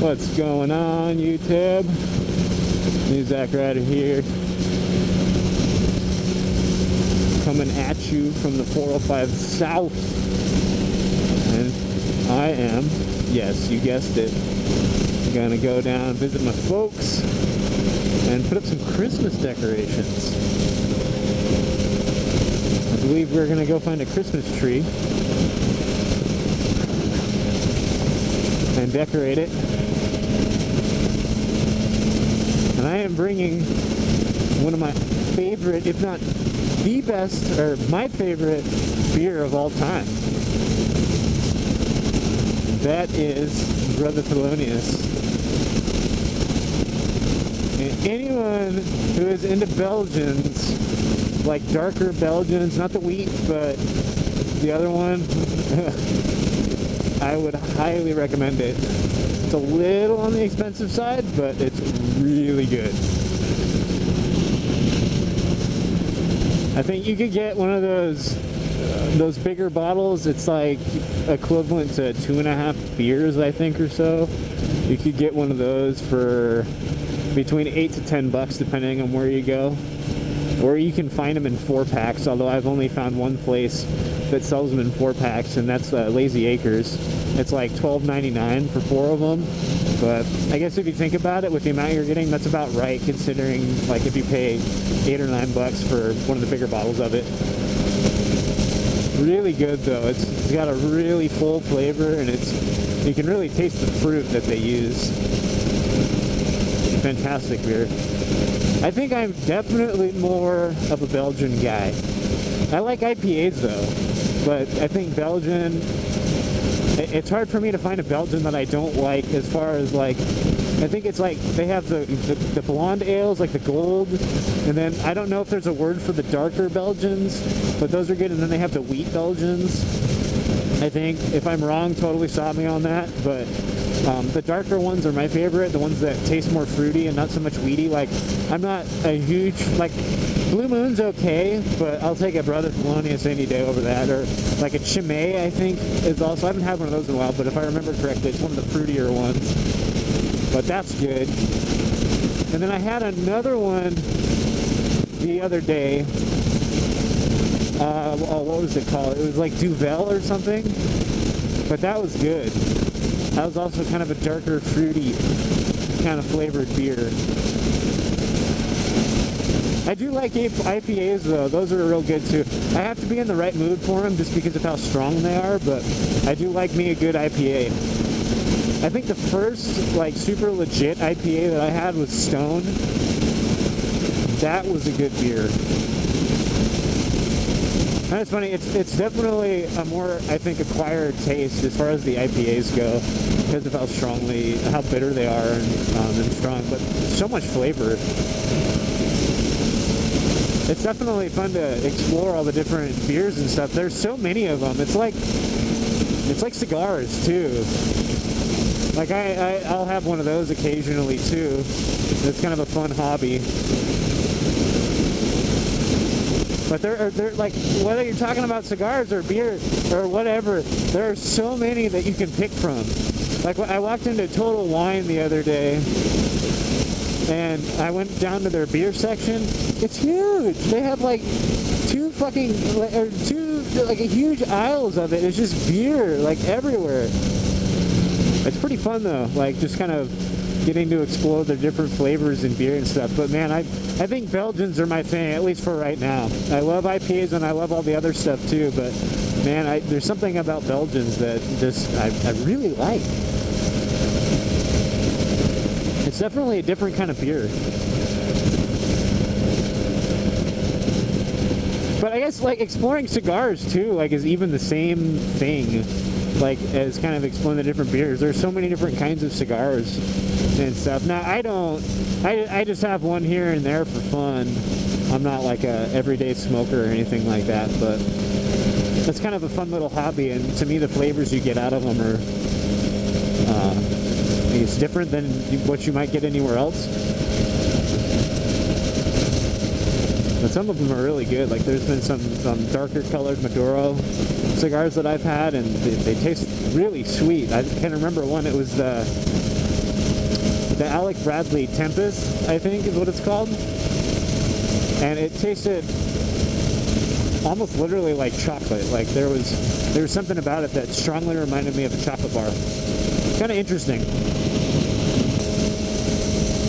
What's going on, YouTube? New Zach Ryder here. Coming at you from the 405 South. And I am, yes, you guessed it, gonna go down and visit my folks and put up some Christmas decorations. I believe we're gonna go find a Christmas tree and decorate it. And I am bringing one of my favorite, if not the best, or my favorite beer of all time. That is Brother Thelonious. And anyone who is into Belgians, like darker Belgians, not the wheat, but the other one, I would highly recommend it. It's a little on the expensive side, but it's really good. I think you could get one of those bigger bottles. It's like equivalent to 2.5 beers, I think, or so. You could get one of those for between $8 to $10, depending on where you go. Or you can find them in 4-packs, although I've only found one place that sells them in 4-packs, and that's Lazy Acres. It's like $12.99 for 4 of them. But I guess if you think about it, with the amount you're getting, that's about right, considering like if you pay $8 or $9 for one of the bigger bottles of it. Really good though. It's got a really full flavor, and you can really taste the fruit that they use. Fantastic beer. I think I'm definitely more of a Belgian guy. I like IPAs though, but I think Belgian, it's hard for me to find a Belgian that I don't like, as far as like, I think it's like they have the blonde ales, like the gold, and then I don't know if there's a word for the darker Belgians, but those are good, and then they have the wheat Belgians. I think, if I'm wrong, totally stop me on that, but the darker ones are my favorite, the ones that taste more fruity and not so much weedy. Like, I'm not a huge, like, Blue Moon's okay, but I'll take a Brother Thelonious any day over that. Or like a Chimay, I think, is also, I haven't had one of those in a while, but if I remember correctly, it's one of the fruitier ones. But that's good. And then I had another one the other day. What was it called? It was like Duvel or something, but that was good. That was also kind of a darker, fruity, kind of flavored beer. I do like IPAs though. Those are real good too. I have to be in the right mood for them just because of how strong they are, but I do like me a good IPA. I think the first like super legit IPA that I had was Stone. That was a good beer. And it's funny, it's definitely a more, I think, acquired taste as far as the IPAs go, because of how bitter they are and strong, but so much flavor. It's definitely fun to explore all the different beers and stuff. There's so many of them. It's like cigars too. Like I'll have one of those occasionally too. It's kind of a fun hobby. But they're like, whether you're talking about cigars or beer or whatever, there are so many that you can pick from. Like, I walked into Total Wine the other day, and I went down to their beer section. It's huge. They have like two huge aisles of it. It's just beer, like, everywhere. It's pretty fun though, like just kind of getting to explore the different flavors in beer and stuff. But man, I think Belgians are my thing, at least for right now. I love IPAs and I love all the other stuff too, but man, there's something about Belgians that just I really like. It's definitely a different kind of beer. But I guess like exploring cigars too, like, is even the same thing, like, as kind of exploring the different beers. There's so many different kinds of cigars and stuff. Now I just have one here and there for fun. I'm not like a everyday smoker or anything like that, but it's kind of a fun little hobby, and to me the flavors you get out of them are it's different than what you might get anywhere else. But some of them are really good. Like, there's been some darker colored Maduro cigars that I've had, and they taste really sweet. I can't remember one. It was the Alec Bradley Tempest, I think is what it's called. And it tasted almost literally like chocolate. Like there was something about it that strongly reminded me of a chocolate bar. Kind of interesting.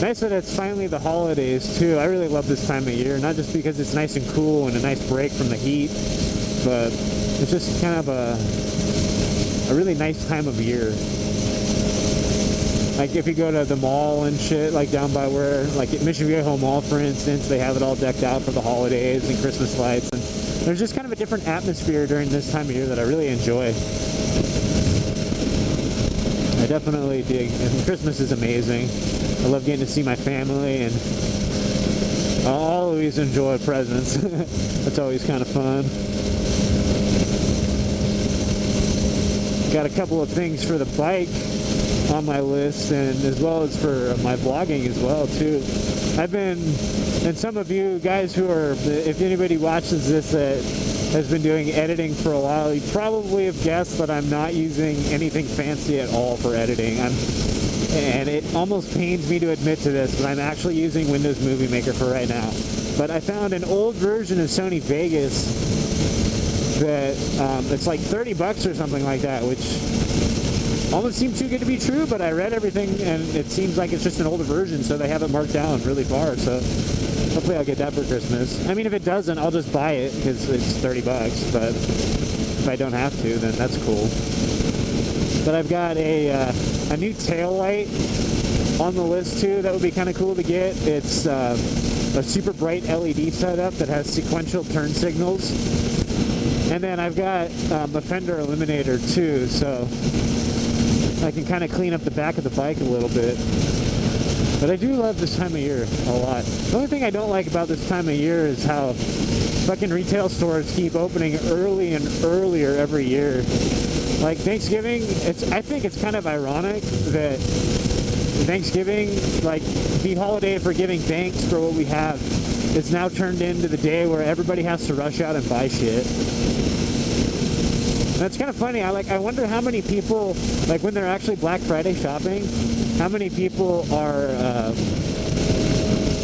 Nice that it's finally the holidays too. I really love this time of year, not just because it's nice and cool and a nice break from the heat, but it's just kind of a really nice time of year. Like if you go to the mall and shit, like down by where, like at Mission Viejo Mall, for instance, they have it all decked out for the holidays and Christmas lights. And there's just kind of a different atmosphere during this time of year that I really enjoy. I definitely dig. And Christmas is amazing. I love getting to see my family, and I'll always enjoy presents. That's always kind of fun. Got a couple of things for the bike on my list, and as well as for my vlogging as well too. I've been, and some of you guys who are, if anybody watches this that has been doing editing for a while, you probably have guessed that I'm not using anything fancy at all for editing. And it almost pains me to admit to this, but I'm actually using Windows Movie Maker for right now. But I found an old version of Sony Vegas that it's like $30 or something like that, which almost seems too good to be true, but I read everything and it seems like it's just an older version, so they have it marked down really far. So hopefully I'll get that for Christmas. I mean, if it doesn't, I'll just buy it because it's $30, but if I don't have to, then that's cool. But I've got a new tail light on the list too that would be kind of cool to get. It's a super bright LED setup that has sequential turn signals. And then I've got a fender eliminator too, so I can kind of clean up the back of the bike a little bit. But I do love this time of year a lot. The only thing I don't like about this time of year is how fucking retail stores keep opening early and earlier every year. Like Thanksgiving, I think it's kind of ironic that Thanksgiving, like the holiday for giving thanks for what we have, is now turned into the day where everybody has to rush out and buy shit. And it's kind of funny. I wonder how many people, like when they're actually Black Friday shopping, how many people are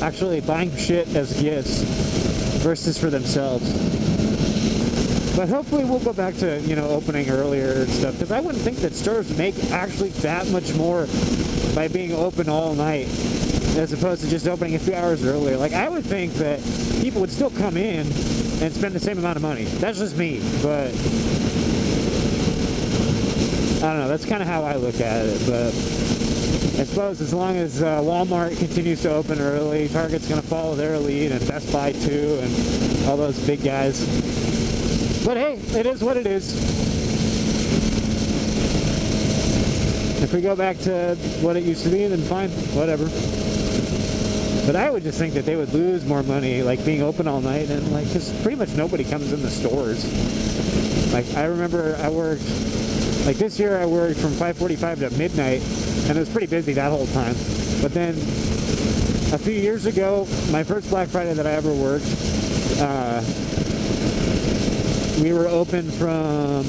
actually buying shit as gifts versus for themselves. But hopefully we'll go back to, you know, opening earlier and stuff, because I wouldn't think that stores make actually that much more by being open all night as opposed to just opening a few hours earlier. Like, I would think that people would still come in and spend the same amount of money. That's just me, but I don't know. That's kind of how I look at it. But I suppose as long as Walmart continues to open early, Target's going to follow their lead, and Best Buy too, and all those big guys. But hey, it is what it is. If we go back to what it used to be, then fine, whatever. But I would just think that they would lose more money, like being open all night, and like, because pretty much nobody comes in the stores. Like, I remember I worked, like this year I worked from 5:45 to midnight, and it was pretty busy that whole time. But then a few years ago, my first Black Friday that I ever worked, we were open from,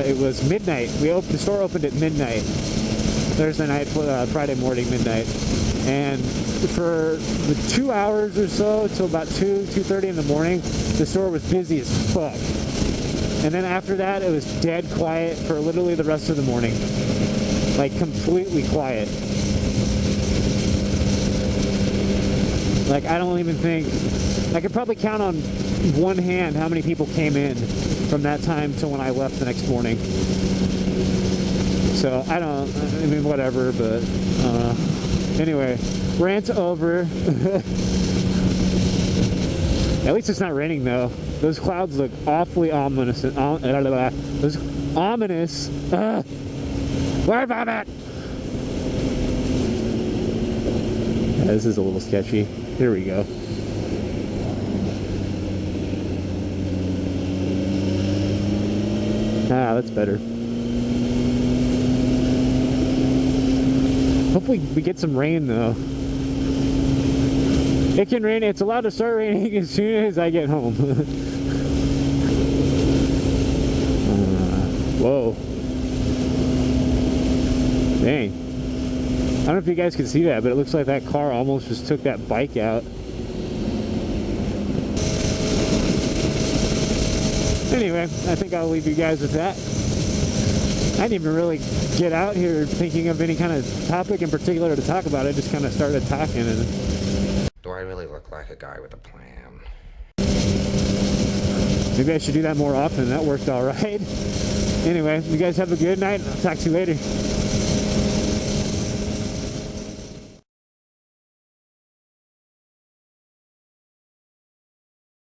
it was midnight. The store opened at midnight, Thursday night, Friday morning, midnight. And for the 2 hours or so, till about 2:30 in the morning, the store was busy as fuck. And then after that, it was dead quiet for literally the rest of the morning. Like, completely quiet. Like, I don't even think, I could probably count on one hand how many people came in from that time till when I left the next morning. So, I mean, whatever, but, anyway, rant over. At least it's not raining, though. Those clouds look awfully ominous. Those ominous. Where am I at? Yeah, this is a little sketchy. Here we go. Ah, that's better. Hopefully we get some rain, though. It can rain. It's allowed to start raining as soon as I get home. Whoa. Dang. don't know if you guys can see that, but it looks like that car almost just took that bike out. Anyway, I think I'll leave you guys with that. I didn't even really get out here thinking of any kind of topic in particular to talk about. I just kind of started talking. And do I really look like a guy with a plan? Maybe I should do that more often. That worked all right. Anyway, you guys have a good night. I'll talk to you later.